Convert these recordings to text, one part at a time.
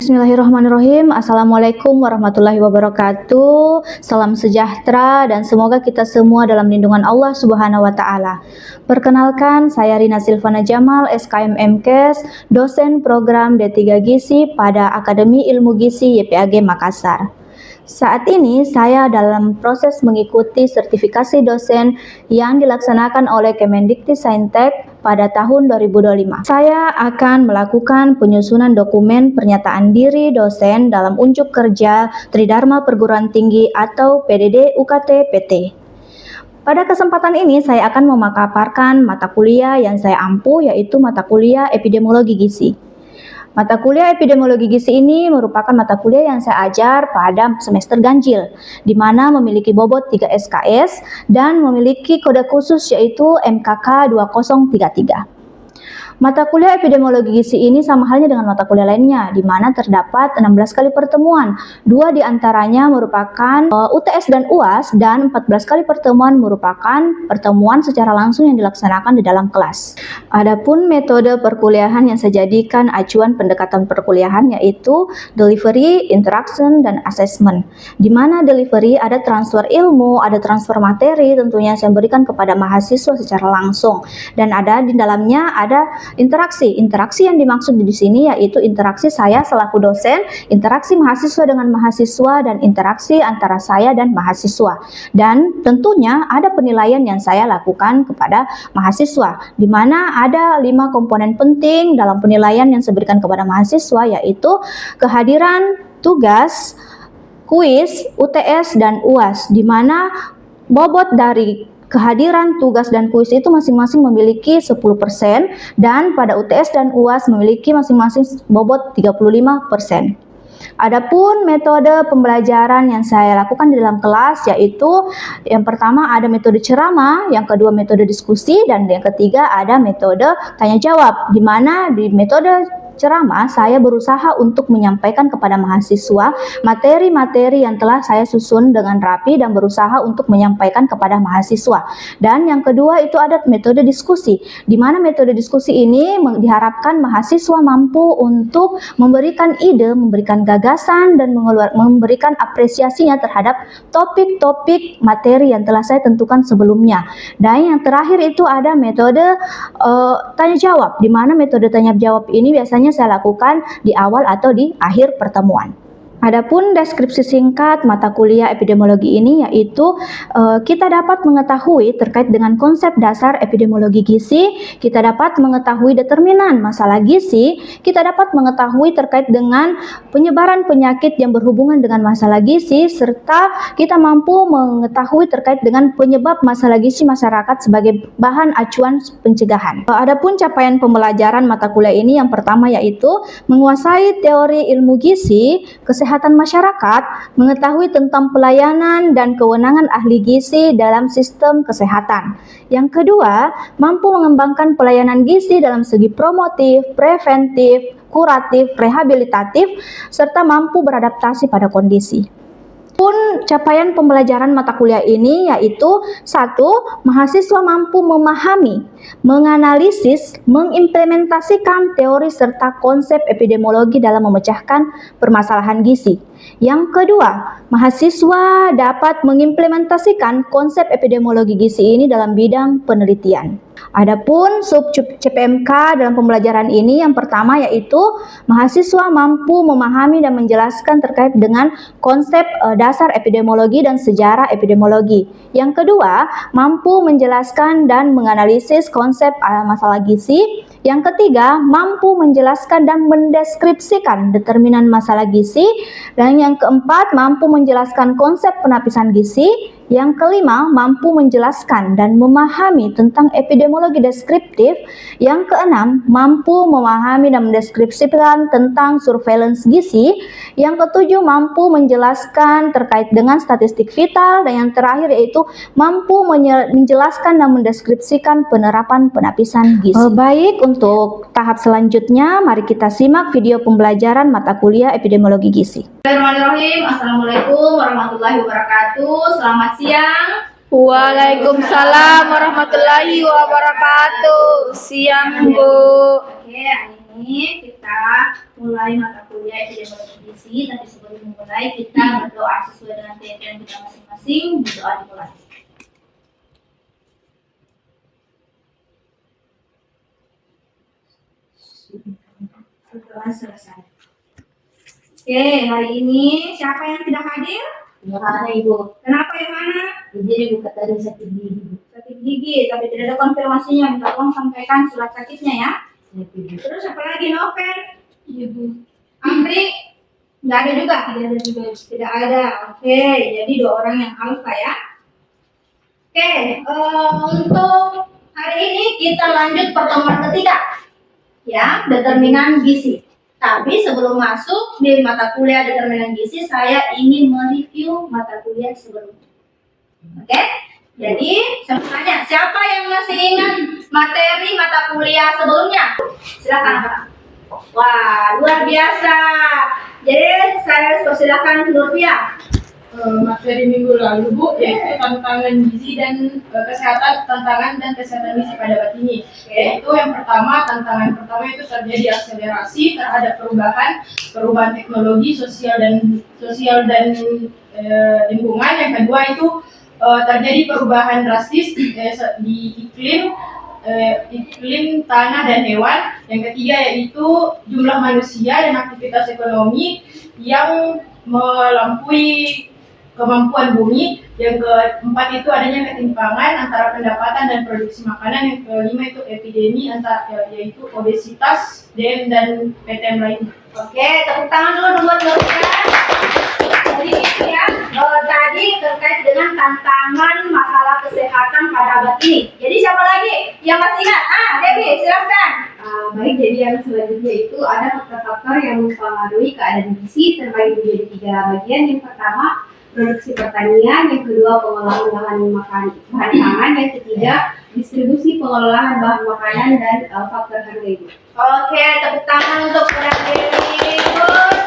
Bismillahirrahmanirrahim. Assalamualaikum warahmatullahi wabarakatuh. Salam sejahtera dan semoga kita semua dalam lindungan Allah Subhanahu wa taala. Perkenalkan, saya Rina Silvana Jamal, SKM MKes, dosen program D3 Gizi pada Akademi Ilmu Gizi YPAG Makassar. Saat ini saya dalam proses mengikuti sertifikasi dosen yang dilaksanakan oleh Kemendikti-Saintek pada tahun 2025. Saya akan melakukan penyusunan dokumen pernyataan diri dosen dalam unjuk kerja Tridharma Perguruan Tinggi atau PDD UKT PT. Pada kesempatan ini saya akan memaparkan mata kuliah yang saya ampu, yaitu mata kuliah Epidemiologi Gizi. Mata kuliah Epidemiologi Gizi ini merupakan mata kuliah yang saya ajar pada semester ganjil, di mana memiliki bobot 3 SKS dan memiliki kode khusus yaitu MKK 2033. Mata kuliah Epidemiologi Gizi ini sama halnya dengan mata kuliah lainnya, di mana terdapat 16 kali pertemuan. 2 diantaranya merupakan UTS dan UAS, dan 14 kali pertemuan merupakan pertemuan secara langsung yang dilaksanakan di dalam kelas. Adapun metode perkuliahan yang saya jadikan acuan pendekatan perkuliahan yaitu delivery, interaction, dan assessment. Di mana delivery ada transfer ilmu, ada transfer materi tentunya saya berikan kepada mahasiswa secara langsung, dan ada di dalamnya ada interaksi. Interaksi yang dimaksud di sini yaitu interaksi saya selaku dosen, interaksi mahasiswa dengan mahasiswa, dan interaksi antara saya dan mahasiswa. Dan tentunya ada penilaian yang saya lakukan kepada mahasiswa, di mana ada 5 komponen penting dalam penilaian yang saya berikan kepada mahasiswa, yaitu kehadiran, tugas, kuis, UTS, dan UAS, di mana bobot dari kehadiran, tugas, dan kuis itu masing-masing memiliki 10%, dan pada UTS dan UAS memiliki masing-masing bobot 35%. Adapun metode pembelajaran yang saya lakukan di dalam kelas yaitu yang pertama ada metode ceramah, yang kedua metode diskusi, dan yang ketiga ada metode tanya jawab, di mana di metode ceramah saya berusaha untuk menyampaikan kepada mahasiswa materi-materi yang telah saya susun dengan rapi dan berusaha untuk menyampaikan kepada mahasiswa. Dan yang kedua itu ada metode diskusi, di mana metode diskusi ini diharapkan mahasiswa mampu untuk memberikan ide, memberikan gagasan, dan memberikan apresiasinya terhadap topik-topik materi yang telah saya tentukan sebelumnya. Dan yang terakhir itu ada metode tanya jawab, di mana metode tanya jawab ini biasanya saya lakukan di awal atau di akhir pertemuan. Adapun deskripsi singkat mata kuliah epidemiologi ini yaitu kita dapat mengetahui terkait dengan konsep dasar epidemiologi gizi, kita dapat mengetahui determinan masalah gizi, kita dapat mengetahui terkait dengan penyebaran penyakit yang berhubungan dengan masalah gizi, serta kita mampu mengetahui terkait dengan penyebab masalah gizi masyarakat sebagai bahan acuan pencegahan. Adapun capaian pembelajaran mata kuliah ini yang pertama yaitu menguasai teori ilmu gizi, kesehatan masyarakat, mengetahui tentang pelayanan dan kewenangan ahli gizi dalam sistem kesehatan. Yang kedua, mampu mengembangkan pelayanan gizi dalam segi promotif, preventif, kuratif, rehabilitatif, serta mampu beradaptasi pada kondisi. Pun capaian pembelajaran mata kuliah ini yaitu 1. Mahasiswa mampu memahami, menganalisis, mengimplementasikan teori serta konsep epidemiologi dalam memecahkan permasalahan gizi. Yang kedua, mahasiswa dapat mengimplementasikan konsep epidemiologi gizi ini dalam bidang penelitian. Adapun sub CPMK dalam pembelajaran ini yang pertama yaitu mahasiswa mampu memahami dan menjelaskan terkait dengan konsep dasar epidemiologi dan sejarah epidemiologi. Yang kedua, mampu menjelaskan dan menganalisis konsep masalah gizi. Yang ketiga, mampu menjelaskan dan mendeskripsikan determinan masalah gizi. Dan yang keempat, mampu menjelaskan konsep penapisan gizi. Yang kelima, mampu menjelaskan dan memahami tentang epidemiologi deskriptif. Yang keenam, mampu memahami dan mendeskripsikan tentang surveillance gizi. Yang ketujuh, mampu menjelaskan terkait dengan statistik vital. Dan yang terakhir yaitu mampu menjelaskan dan mendeskripsikan penerapan penapisan gizi. Baik, untuk tahap selanjutnya mari kita simak video pembelajaran mata kuliah epidemiologi gizi. Bismillahirrahmanirrahim. Assalamualaikum warahmatullahi wabarakatuh. Selamat siang. Waalaikumsalam warahmatullahi wabarakatuh. Siang, Bu. Oke, hari ini nih kita mulai mata kuliah epidemiologi gizi, tapi sebelum memulai kita berdoa sesuai dengan keyakinan kita masing-masing. Berdoa dimulai. Berdoa selesai. Oke, hari ini siapa yang tidak hadir? Yohana Ibu, Kenapa Yohana? jadi Ibu katanya sakit gigi. Sakit gigi, tapi tidak ada konfirmasinya. Minta tolong sampaikan surat sakitnya ya. Terus apa lagi Novel? Ibu, Andri? Nggak ada juga? Tidak ada. Oke, jadi 2 orang yang alfa ya. Oke, untuk hari ini kita lanjut pertemuan ketiga. Ya, determinan gizi. Tapi sebelum masuk di mata kuliah determinan gizi, saya ingin mereview mata kuliah sebelumnya. Oke? Jadi, saya mau tanya, siapa yang masih ingat materi mata kuliah sebelumnya? Silakan, Pak. Wah, luar biasa. Jadi, saya persilakan Nurfia. Materi minggu lalu Bu, yaitu tantangan gizi dan tantangan dan kesehatan gizi pada batini. Yaitu yang pertama, tantangan pertama itu terjadi akselerasi terhadap perubahan teknologi sosial dan lingkungan. Yang kedua itu terjadi perubahan drastis di iklim tanah dan hewan. Yang ketiga yaitu jumlah manusia dan aktivitas ekonomi yang melampaui kemampuan bumi. Yang keempat itu adanya ketimpangan antara pendapatan dan produksi makanan. Yang kelima itu epidemi yaitu obesitas dan PTM lainnya. Oke, tepuk tangan dulu buat Nurfia. Jadi itu ya, tadi terkait dengan tantangan masalah kesehatan pada abad ini. Jadi siapa lagi yang masih ingat? Dewi, silakan. baik, jadi yang selanjutnya itu ada faktor-faktor yang mempengaruhi keadaan gizi terbagi menjadi 3 bagian. Yang pertama, produksi pertanian. Yang kedua, pengolahan bahan pangan. Yang ketiga, distribusi pengolahan bahan makanan dan faktor harga itu. Oke, tepuk tangan untuk Dewi. Good.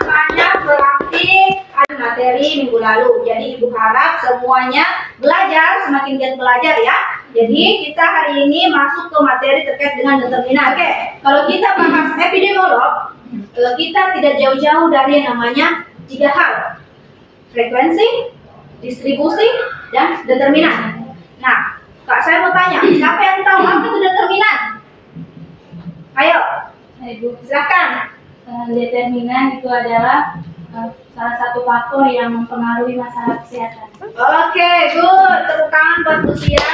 Semuanya berarti ada materi minggu lalu. Jadi Ibu harap semuanya belajar, semakin giat belajar ya. Jadi kita hari ini masuk ke materi terkait dengan determinan. Oke, kalau kita bahas epidemiolog, kita tidak jauh-jauh dari yang namanya 3 hal. Frekuensi, distribusi, dan determinan. Nah, Kak saya mau tanya, siapa yang tahu apa itu determinan? Ayo, Ibu, silakan. determinan itu adalah salah satu faktor yang mempengaruhi masalah kesehatan. Oke, good. Tepuk tangan buat Lucia.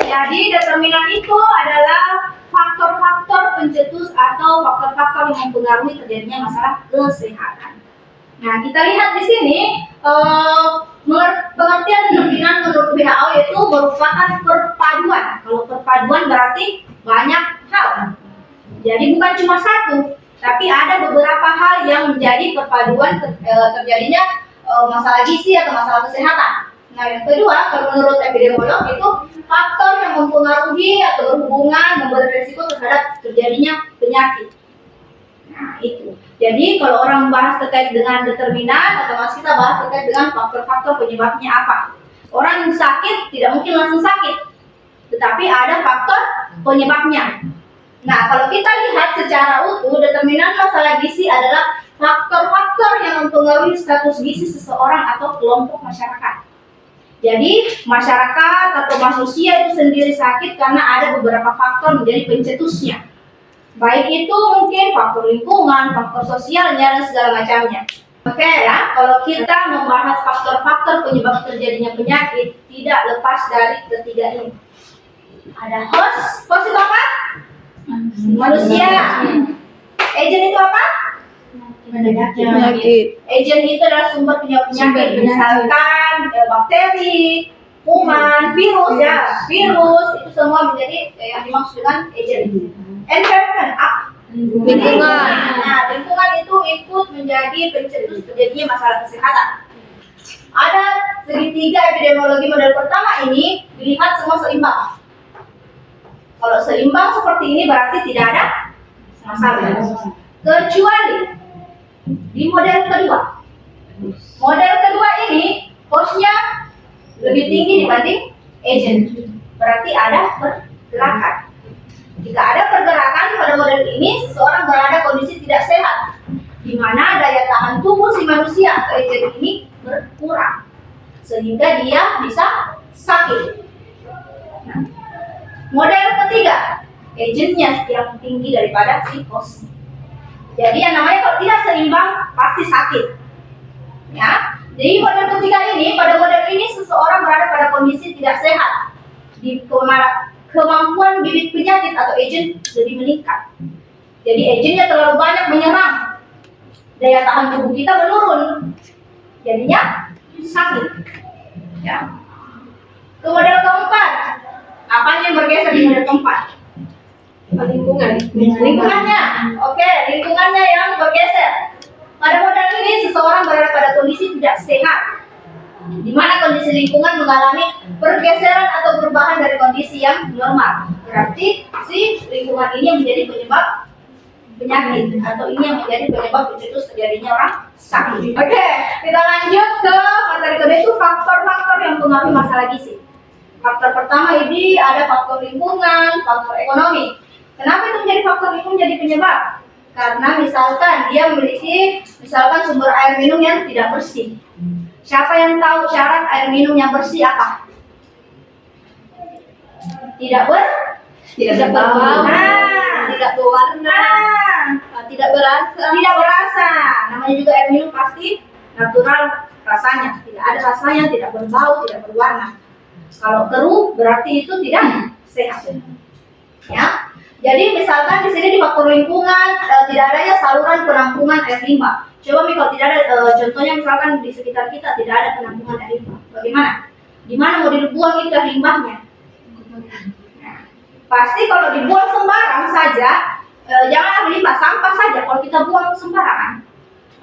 Jadi determinan itu adalah faktor-faktor pencetus atau faktor-faktor yang mempengaruhi terjadinya masalah kesehatan. Nah, kita lihat di sini pengertian determinan menurut WHO itu merupakan perpaduan. Kalau perpaduan berarti banyak hal. Jadi bukan cuma satu, tapi ada beberapa hal yang menjadi perpaduan terjadinya masalah gizi atau masalah kesehatan. Nah, yang kedua, kalau menurut epidemiolog itu faktor yang mempengaruhi atau berhubungan memberi risiko terhadap terjadinya penyakit. Nah, itu. Jadi kalau orang membahas terkait dengan determinan, otomatis kita bahas terkait dengan faktor-faktor penyebabnya apa. Orang yang sakit tidak mungkin langsung sakit, tetapi ada faktor penyebabnya. Nah, kalau kita lihat secara utuh, determinan masalah gizi adalah faktor-faktor yang mempengaruhi status gizi seseorang atau kelompok masyarakat. Jadi, masyarakat atau manusia itu sendiri sakit karena ada beberapa faktor menjadi pencetusnya. Baik itu mungkin faktor lingkungan, faktor sosialnya, dan segala macamnya. Oke ya, kalau kita membahas faktor-faktor penyebab terjadinya penyakit, tidak lepas dari ketiga ini. Ada host itu apa? Manusia. Agent itu apa? Penyakit. Agent itu adalah sumber penyakit, misalkan bakteri, kuman, virus ya. Virus itu semua menjadi yang dimaksud dengan agent. Environment, Lingkungan. Nah, lingkungan itu ikut menjadi pencetus terjadinya masalah kesehatan. Ada segitiga epidemiologi model pertama ini dilihat semua seimbang. Kalau seimbang seperti ini berarti tidak ada masalah. Kecuali di model kedua. Model kedua ini hostnya lebih tinggi dibanding agent. Berarti ada pergerakan. Jika ada pergerakan pada model ini seseorang berada kondisi tidak sehat, di mana daya tahan tubuh si manusia atau agent ini berkurang, sehingga dia bisa sakit. Nah, model ketiga, agentnya yang tinggi daripada si host. Jadi yang namanya kalau tidak seimbang pasti sakit. Ya, jadi model ketiga ini, pada model ini seseorang berada pada kondisi tidak sehat, di kemampuan bibit penyakit atau agent lebih meningkat. Jadi agentnya terlalu banyak menyerang, daya tahan tubuh kita menurun, jadinya sakit. Ya. Ke model keempat, apa yang bergeser di model keempat? Lingkungannya. Oke, lingkungannya yang bergeser. Pada model ini seseorang berada pada kondisi tidak sehat, di mana kondisi lingkungan mengalami pergeseran atau perubahan dari kondisi yang normal. Berarti si lingkungan ini yang menjadi penyebab penyakit, atau ini yang menjadi penyebab pencetus terjadinya orang sakit. Oke, kita lanjut ke materi kedua, itu faktor-faktor yang mempengaruhi masalah gizi. Faktor pertama ini ada faktor lingkungan, faktor ekonomi. Kenapa itu menjadi faktor lingkungan menjadi penyebab? Karena misalkan dia memiliki sumber air minum yang tidak bersih. Siapa yang tahu syarat air minum yang bersih apa? Tidak berbau, tidak berwarna, tidak berasa. Namanya juga air minum pasti natural rasanya, tidak ada rasanya, tidak berbau, tidak berwarna. Kalau keruh berarti itu tidak sehat. Ya. Jadi misalkan di sini di faktor lingkungan tidak adanya saluran penampungan air limbah. Coba kalau tidak ada contohnya misalkan di sekitar kita tidak ada penampungan air limbah, bagaimana? Di mana mau dibuang itu air limbahnya? Nah, pasti kalau dibuang sembarang saja, jangan air limbah, sampah saja. Kalau kita buang sembarangan,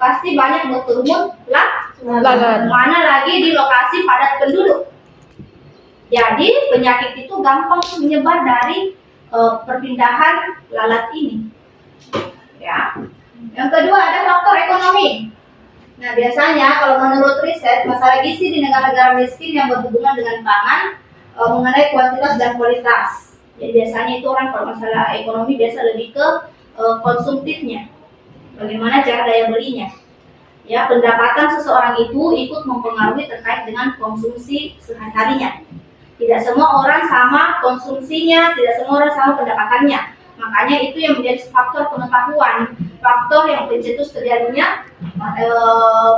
pasti banyak berkerumun lalat. Mana lagi di lokasi padat penduduk. Jadi penyakit itu gampang menyebar dari perpindahan lalat ini. Ya. Yang kedua ada faktor ekonomi. Nah, biasanya kalau menurut riset, masalah gizi di negara-negara miskin yang berhubungan dengan pangan mengenai kuantitas dan kualitas. Jadi biasanya itu orang kalau masalah ekonomi biasa lebih ke konsumtifnya. Bagaimana cara daya belinya? Ya, pendapatan seseorang itu ikut mempengaruhi terkait dengan konsumsi sehari-harinya. Tidak semua orang sama konsumsinya, tidak semua orang sama pendapatannya. Makanya itu yang menjadi faktor pengetahuan, faktor yang pencetus terjadinya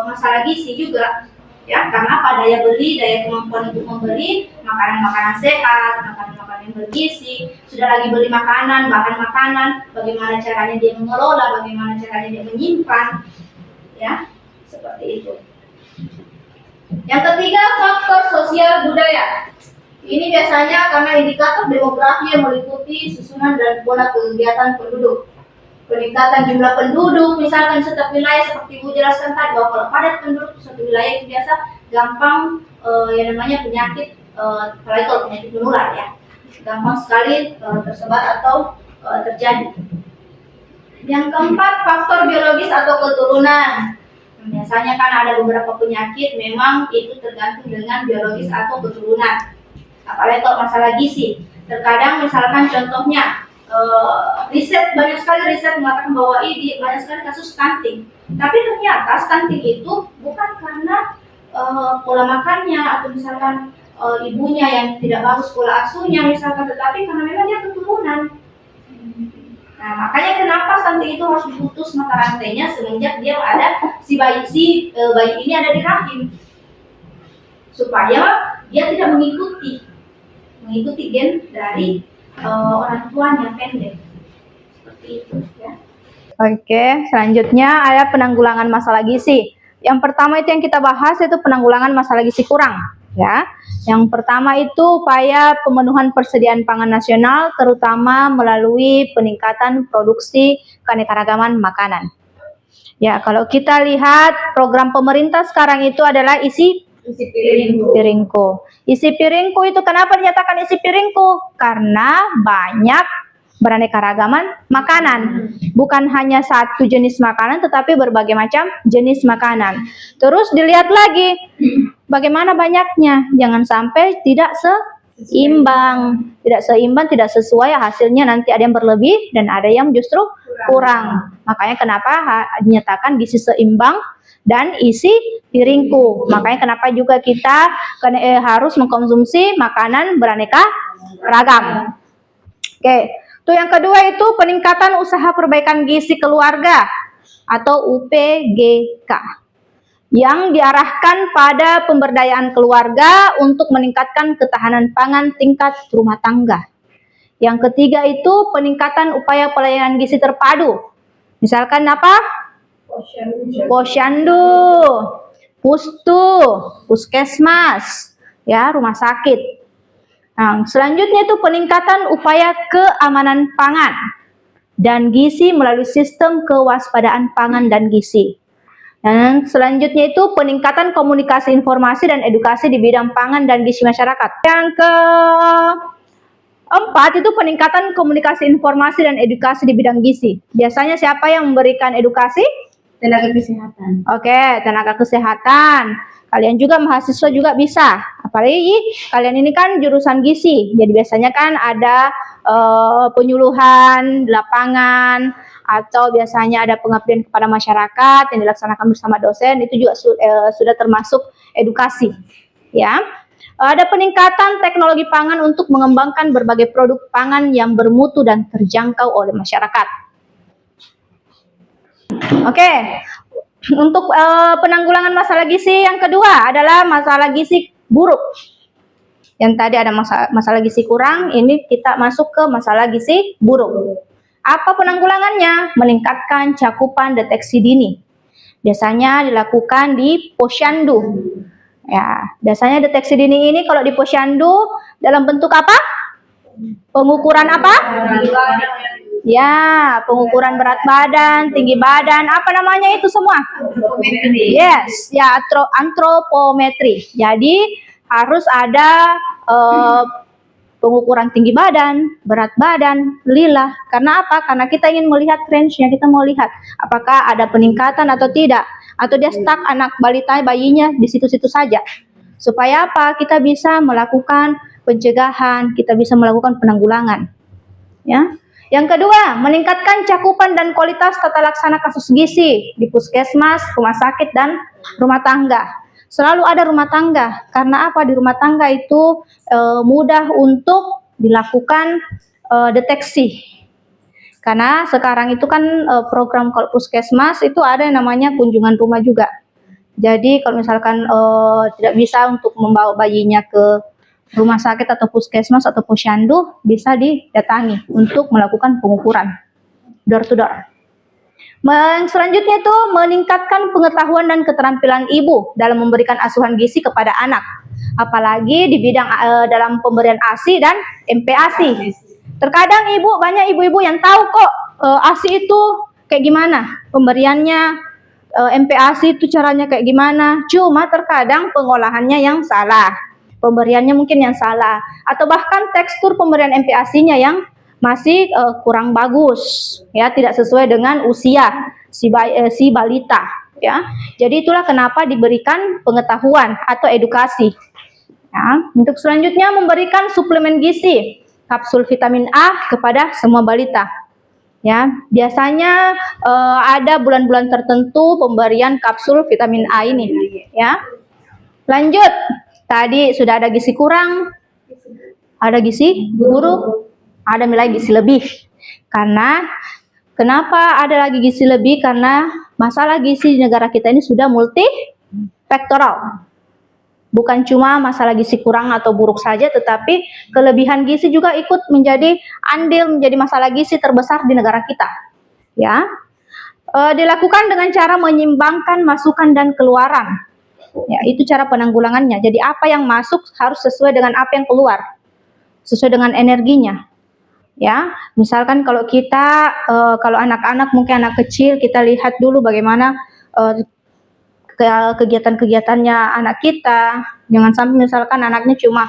masalah gizi juga. Ya, karena pada daya beli, daya kemampuan untuk membeli makanan-makanan sehat, makanan-makanan yang bergizi, sudah lagi beli makanan, bahan makanan, bagaimana caranya dia mengelola, bagaimana caranya dia menyimpan, ya, seperti itu. Yang ketiga, faktor sosial budaya. Ini biasanya karena indikator demografi yang meliputi susunan dan pola kegiatan penduduk. Peningkatan jumlah penduduk, misalkan setiap wilayah seperti Ibu jelaskan tadi, bahwa kalau padat penduduk suatu wilayah itu biasa gampang yang namanya penyakit, apalagi kalau penyakit menular ya, gampang sekali tersebar atau terjadi. Yang keempat, faktor biologis atau keturunan. Biasanya kan ada beberapa penyakit memang itu tergantung dengan biologis atau keturunan. Apalagi kalau masalah gizi, terkadang misalkan contohnya riset, banyak sekali riset mengatakan bahwa ini banyak sekali kasus stunting, tapi ternyata stunting itu bukan karena pola makannya atau misalkan ibunya yang tidak bagus pola asuhnya misalkan, tetapi karena memang dia keturunan. Nah, makanya kenapa stunting itu harus diputus mata rantainya semenjak dia ada bayi ini ada di rahim, supaya dia tidak mengikuti gen dari orang tuanya pendek. Seperti itu ya. Oke, selanjutnya ada penanggulangan masalah gizi. Yang pertama itu yang kita bahas itu penanggulangan masalah gizi kurang, ya. Yang pertama itu upaya pemenuhan persediaan pangan nasional, terutama melalui peningkatan produksi keanekaragaman makanan. Ya, kalau kita lihat program pemerintah sekarang itu adalah isi piringku. Isi piringku itu kenapa dinyatakan isi piringku? Karena banyak beraneka ragaman makanan. Bukan hanya satu jenis makanan, tetapi berbagai macam jenis makanan. Terus dilihat lagi, bagaimana banyaknya. Jangan sampai tidak imbang. Tidak seimbang, tidak sesuai, hasilnya nanti ada yang berlebih dan ada yang justru kurang. Makanya kenapa dinyatakan gizi seimbang dan isi piringku. Makanya kenapa juga kita harus mengkonsumsi makanan beraneka ragam. Oke, tuh yang kedua itu peningkatan usaha perbaikan gizi keluarga atau UPGK yang diarahkan pada pemberdayaan keluarga untuk meningkatkan ketahanan pangan tingkat rumah tangga. Yang ketiga itu peningkatan upaya pelayanan gizi terpadu. Misalkan apa? Posyandu, Pustu, Puskesmas, ya, rumah sakit. Nah, selanjutnya itu peningkatan upaya keamanan pangan dan gizi melalui sistem kewaspadaan pangan dan gizi. Dan selanjutnya itu peningkatan komunikasi informasi dan edukasi di bidang pangan dan gizi masyarakat. Yang keempat itu peningkatan komunikasi informasi dan edukasi di bidang gizi. Biasanya siapa yang memberikan edukasi? Tenaga kesehatan. Oke, tenaga kesehatan. Kalian juga mahasiswa juga bisa. Apalagi kalian ini kan jurusan gizi. Jadi biasanya kan ada penyuluhan di lapangan atau biasanya ada pengabdian kepada masyarakat yang dilaksanakan bersama dosen, itu juga sudah termasuk edukasi. Ya. Ada peningkatan teknologi pangan untuk mengembangkan berbagai produk pangan yang bermutu dan terjangkau oleh masyarakat. Oke, untuk penanggulangan masalah gizi yang kedua adalah masalah gizi buruk. Yang tadi ada masalah gizi kurang, ini kita masuk ke masalah gizi buruk. Apa penanggulangannya? Meningkatkan cakupan deteksi dini. Biasanya dilakukan di posyandu. Ya, biasanya deteksi dini ini kalau di posyandu dalam bentuk apa? Pengukuran apa? Ya, pengukuran berat badan, tinggi badan, apa namanya itu semua? Yes, ya, antropometri. Jadi harus ada pengukuran tinggi badan, berat badan, lilah. Karena apa? Karena kita ingin melihat range-nya, kita mau lihat apakah ada peningkatan atau tidak, atau dia stuck anak balita bayinya di situ-situ saja. Supaya apa? Kita bisa melakukan pencegahan, kita bisa melakukan penanggulangan. Ya. Yang kedua, meningkatkan cakupan dan kualitas tata laksana kasus gizi di puskesmas, rumah sakit, dan rumah tangga. Selalu ada rumah tangga, karena apa? Di rumah tangga itu mudah untuk dilakukan deteksi. Karena sekarang itu kan program kalau puskesmas itu ada yang namanya kunjungan rumah juga. Jadi kalau misalkan tidak bisa untuk membawa bayinya ke rumah sakit atau puskesmas atau posyandu, bisa didatangi untuk melakukan pengukuran door to door. Selanjutnya itu meningkatkan pengetahuan dan keterampilan ibu dalam memberikan asuhan gizi kepada anak, apalagi di bidang dalam pemberian ASI dan MPASI. Terkadang banyak ibu-ibu yang tahu kok ASI itu kayak gimana pemberiannya, MPASI itu caranya kayak gimana, cuma terkadang pengolahannya yang salah, pemberiannya mungkin yang salah, atau bahkan tekstur pemberian MPASI-nya yang masih kurang bagus, ya, tidak sesuai dengan usia si balita, ya. Jadi itulah kenapa diberikan pengetahuan atau edukasi. Ya. Untuk selanjutnya memberikan suplemen gizi, kapsul vitamin A kepada semua balita. Ya, biasanya ada bulan-bulan tertentu pemberian kapsul vitamin A ini, ya. Lanjut, tadi sudah ada gizi kurang, ada gizi buruk, ada nilai gizi lebih. Karena kenapa ada lagi gizi lebih? Karena masalah gizi di negara kita ini sudah multifaktoral. Bukan cuma masalah gizi kurang atau buruk saja, tetapi kelebihan gizi juga ikut menjadi masalah gizi terbesar di negara kita. Ya, dilakukan dengan cara menyimbangkan masukan dan keluaran. Ya, itu cara penanggulangannya. Jadi apa yang masuk harus sesuai dengan apa yang keluar, sesuai dengan energinya. Ya, misalkan kalau kita kalau anak-anak, mungkin anak kecil, kita lihat dulu bagaimana kegiatan-kegiatannya anak kita. Jangan sampai misalkan anaknya cuma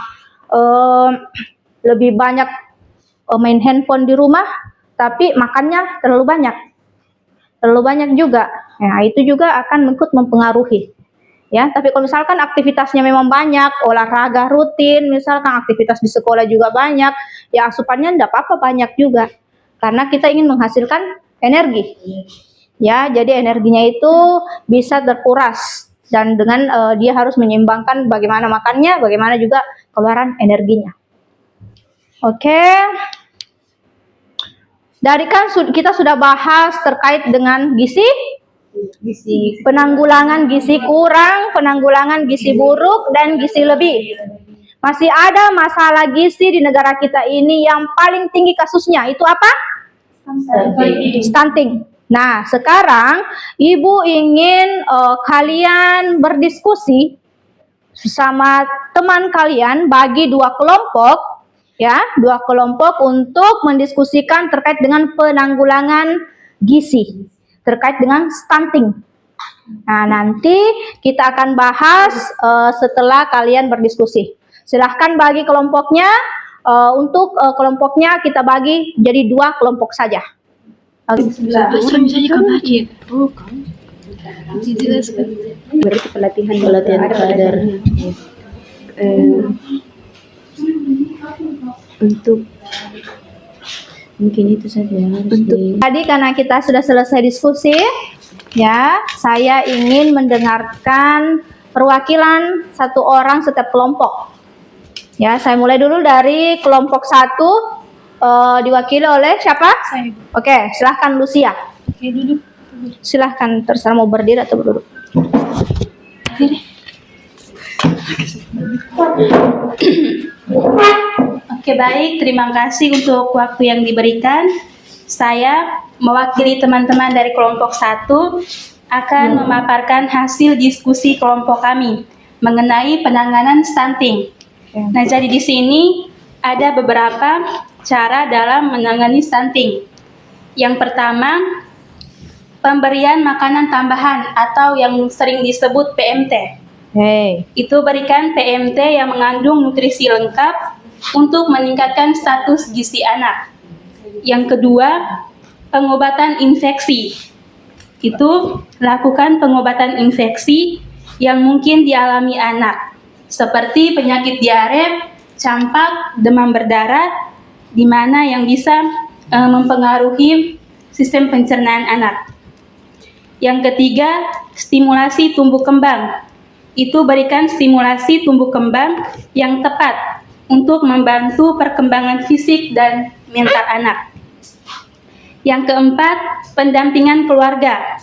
lebih banyak main handphone di rumah, tapi makannya terlalu banyak juga. Nah, itu juga akan ikut mempengaruhi. Ya, tapi kalau misalkan aktivitasnya memang banyak, olahraga rutin, misalkan aktivitas di sekolah juga banyak, ya asupannya enggak apa-apa banyak juga. Karena kita ingin menghasilkan energi. Ya, jadi energinya itu bisa terkuras dan dengan dia harus menyeimbangkan bagaimana makannya, bagaimana juga keluaran energinya. Oke. Dari kan kita sudah bahas terkait dengan gizi, penanggulangan gizi kurang, penanggulangan gizi buruk, dan gizi lebih. Masih ada masalah gizi di negara kita ini yang paling tinggi kasusnya. Itu apa? Stunting. Nah, sekarang Ibu ingin kalian berdiskusi sama teman kalian, bagi dua kelompok, ya, dua kelompok untuk mendiskusikan terkait dengan penanggulangan gizi, terkait dengan stunting. Nah, nanti kita akan bahas setelah kalian berdiskusi. Silahkan bagi kelompoknya, untuk kelompoknya kita bagi jadi dua kelompok saja. Berarti pelatihan kadar untuk mungkin itu saja Tadi karena kita sudah selesai diskusi, ya, saya ingin mendengarkan perwakilan satu orang setiap kelompok. Ya, saya mulai dulu dari kelompok 1, diwakili oleh siapa? Saya. Oke, silahkan Lucia. Oke, duduk. Silahkan, terserah mau berdiri atau berduduk. Oke, baik. Terima kasih untuk waktu yang diberikan. Saya mewakili teman-teman dari kelompok 1 akan memaparkan hasil diskusi kelompok kami mengenai penanganan stunting. Nah, jadi di sini ada beberapa cara dalam menangani stunting. Yang pertama, pemberian makanan tambahan atau yang sering disebut PMT. Itu berikan PMT yang mengandung nutrisi lengkap untuk meningkatkan status gizi anak. Yang kedua, pengobatan infeksi. Itu lakukan pengobatan infeksi yang mungkin dialami anak, seperti penyakit diare, campak, demam berdarah, di mana yang bisa mempengaruhi sistem pencernaan anak. Yang ketiga, stimulasi tumbuh kembang. Itu berikan stimulasi tumbuh kembang yang tepat untuk membantu perkembangan fisik dan mental anak. Yang keempat, pendampingan keluarga.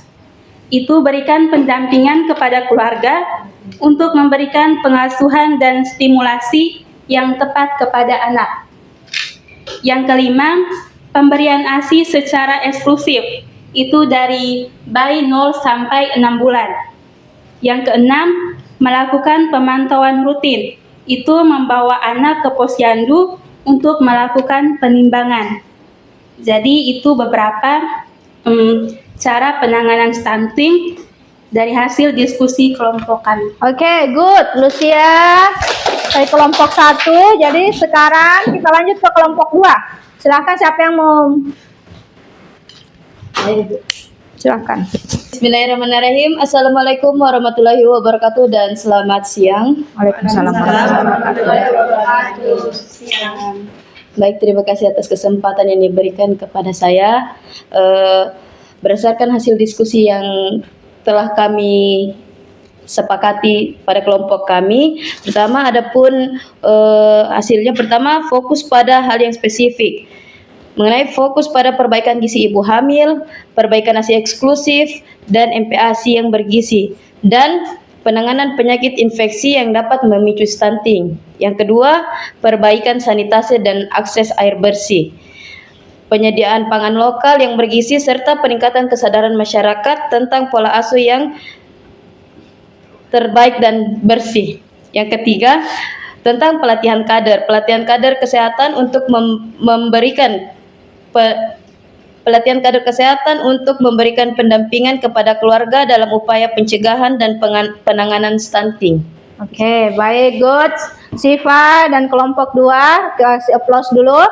Itu berikan pendampingan kepada keluarga untuk memberikan pengasuhan dan stimulasi yang tepat kepada anak. Yang kelima, pemberian ASI secara eksklusif. Itu dari bayi 0 sampai 6 bulan. Yang keenam, melakukan pemantauan rutin. Itu membawa anak ke posyandu untuk melakukan penimbangan. Jadi itu beberapa cara penanganan stunting dari hasil diskusi kelompok kami. Oke, good, Lucia dari kelompok 1. Jadi sekarang kita lanjut ke kelompok 2. Silahkan, siapa yang mau? Silahkan. Bismillahirrahmanirrahim. Assalamualaikum warahmatullahi wabarakatuh dan selamat siang. Waalaikumsalam warahmatullahi wabarakatuh. Baik, terima kasih atas kesempatan yang diberikan kepada saya. Berdasarkan hasil diskusi yang telah kami sepakati pada kelompok kami, pertama adapun hasilnya pertama fokus pada hal yang spesifik. Mengenai fokus pada perbaikan gizi ibu hamil, perbaikan ASI eksklusif, dan MPASI yang bergizi, dan penanganan penyakit infeksi yang dapat memicu stunting. Yang kedua, perbaikan sanitase dan akses air bersih. Penyediaan pangan lokal yang bergizi serta peningkatan kesadaran masyarakat tentang pola asuh yang terbaik dan bersih. Yang ketiga, tentang pelatihan kader kesehatan untuk memberikan pelatihan kader kesehatan untuk memberikan pendampingan kepada keluarga dalam upaya pencegahan dan penanganan stunting. Oke, baik, good. Siva dan kelompok 2, kasih applause dulu.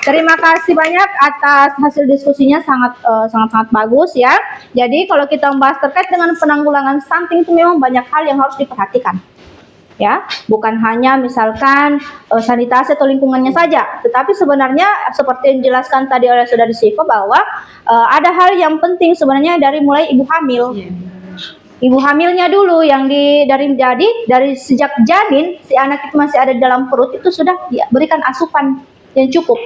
terima kasih banyak atas hasil diskusinya, sangat bagus ya. Jadi kalau kita membahas terkait dengan penanggulangan stunting itu memang banyak hal yang harus diperhatikan. Ya, bukan hanya misalkan sanitasi atau lingkungannya saja, tetapi sebenarnya seperti yang dijelaskan tadi oleh Saudari Siva bahwa ada hal yang penting sebenarnya dari mulai ibu hamil. Ibu hamilnya dulu yang dari sejak janin si anak itu masih ada di dalam perut itu sudah diberikan asupan yang cukup.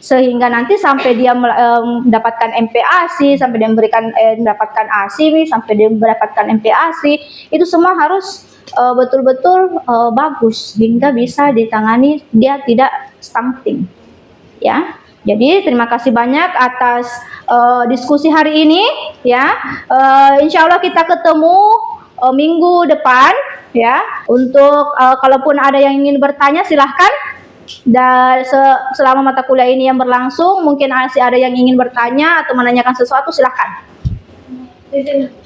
Sehingga nanti sampai dia mendapatkan MPASI, sampai dia mendapatkan ASI, sampai dia mendapatkan MPASI, itu semua harus betul-betul bagus hingga bisa ditangani, dia tidak stunting. Ya. Jadi terima kasih banyak atas diskusi hari ini ya. Insya Allah kita ketemu minggu depan ya. Untuk kalaupun ada yang ingin bertanya silahkan. Dan selama mata kuliah ini yang berlangsung, mungkin masih ada yang ingin bertanya atau menanyakan sesuatu, silahkan.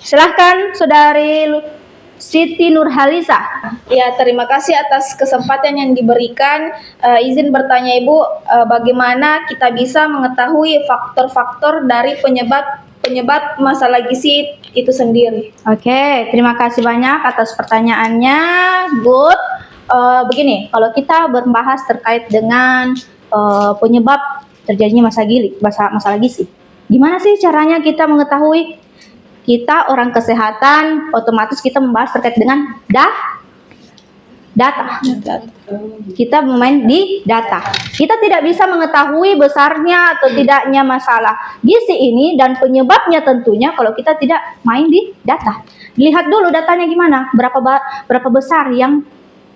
Silahkan Saudari Siti Nurhaliza. Ya, terima kasih atas kesempatan yang diberikan. Izin bertanya Ibu, bagaimana kita bisa mengetahui faktor-faktor dari penyebab masalah gizi itu sendiri? Oke, terima kasih banyak atas pertanyaannya. Good. Begini, kalau kita membahas terkait dengan penyebab terjadinya masalah gizi, gimana sih caranya kita mengetahui? Kita orang kesehatan, otomatis kita membahas terkait dengan data. Kita bermain di data. Kita tidak bisa mengetahui besarnya atau tidaknya masalah gizi ini dan penyebabnya tentunya kalau kita tidak main di data. Lihat dulu datanya gimana, berapa besar yang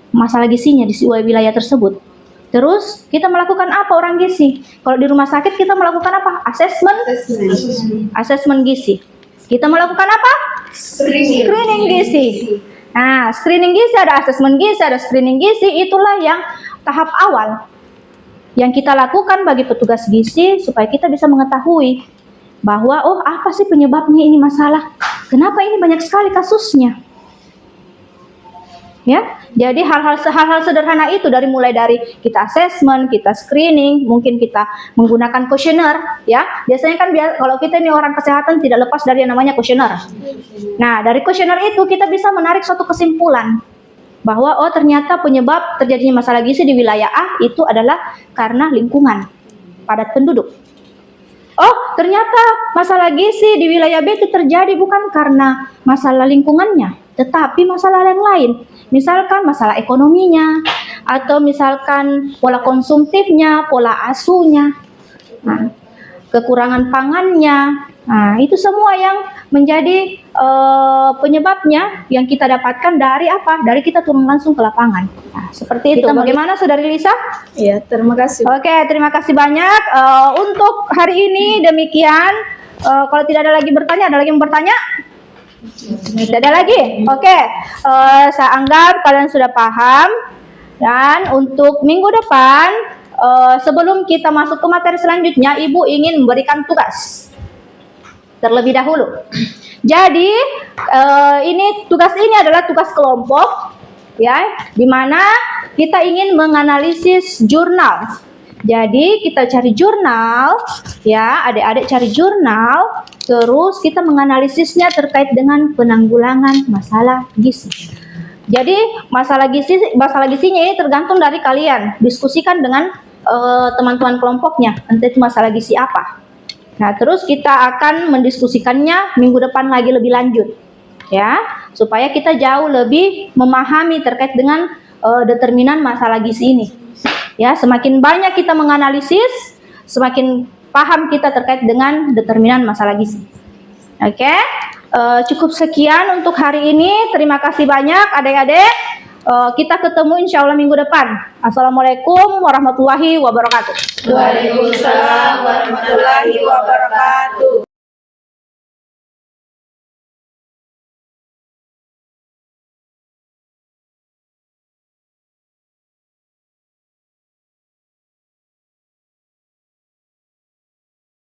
masalah gizinya di wilayah tersebut. Terus kita melakukan apa orang gizi? Kalau di rumah sakit kita melakukan apa? Asesmen gizi. Kita melakukan apa? Screening gizi. Nah, screening gizi, ada asesmen gizi, ada screening gizi. Itulah yang tahap awal yang kita lakukan bagi petugas gizi supaya kita bisa mengetahui bahwa apa sih penyebabnya ini masalah? Kenapa ini banyak sekali kasusnya? Ya, jadi hal-hal sederhana itu mulai dari kita assessment, kita screening, mungkin kita menggunakan kuesioner, ya. Biasanya kan kalau kita ini orang kesehatan tidak lepas dari yang namanya kuesioner. Nah, dari kuesioner itu kita bisa menarik suatu kesimpulan bahwa ternyata penyebab terjadinya masalah gizi di wilayah A itu adalah karena lingkungan, padat penduduk. Ternyata masalah gizi di wilayah B itu terjadi bukan karena masalah lingkungannya, tetapi masalah yang lain. Misalkan masalah ekonominya, atau misalkan pola konsumtifnya, pola asuhnya, kekurangan pangannya. Nah, itu semua yang menjadi penyebabnya yang kita dapatkan dari apa? Dari kita turun langsung ke lapangan. Nah, seperti itu. Bagaimana Saudari Lisa? Ya, terima kasih. Oke, terima kasih banyak. Untuk hari ini demikian. Kalau tidak ada lagi bertanya, ada lagi yang bertanya? Tidak ada lagi? Oke. Saya anggap kalian sudah paham. Dan untuk minggu depan, sebelum kita masuk ke materi selanjutnya, Ibu ingin memberikan tugas terlebih dahulu. Jadi tugas ini adalah tugas kelompok, ya, di mana kita ingin menganalisis jurnal. Jadi kita cari jurnal, ya, adik-adik cari jurnal, terus kita menganalisisnya terkait dengan penanggulangan masalah gizi. Jadi masalah gizinya ini tergantung dari kalian, diskusikan dengan teman-teman kelompoknya, entah itu masalah gizi apa. Nah, terus kita akan mendiskusikannya minggu depan lagi lebih lanjut, ya, supaya kita jauh lebih memahami terkait dengan determinan masalah gizi ini. Ya, semakin banyak kita menganalisis, semakin paham kita terkait dengan determinan masalah gizi. Oke, cukup sekian untuk hari ini. Terima kasih banyak adik-adik. Kita ketemu insya Allah minggu depan. Assalamualaikum warahmatullahi wabarakatuh. Waalaikumsalam warahmatullahi wabarakatuh.